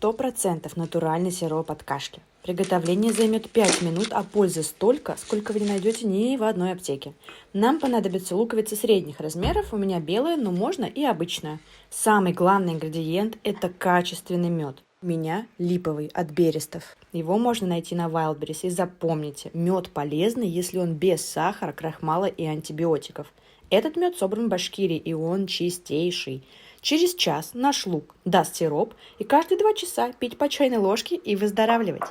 100% натуральный сироп от кашки. Приготовление займет 5 минут, а пользы столько, сколько вы не найдете ни в одной аптеке. Нам понадобится луковица средних размеров, у меня белая, но можно и обычная. Самый главный ингредиент – это качественный мед. У меня липовый от Берестов. Его можно найти на Wildberries. И запомните, мед полезный, если он без сахара, крахмала и антибиотиков. Этот мед собран в Башкирии, и он чистейший. Через час наш лук даст сироп, и каждые 2 часа пить по чайной ложке и выздоравливать.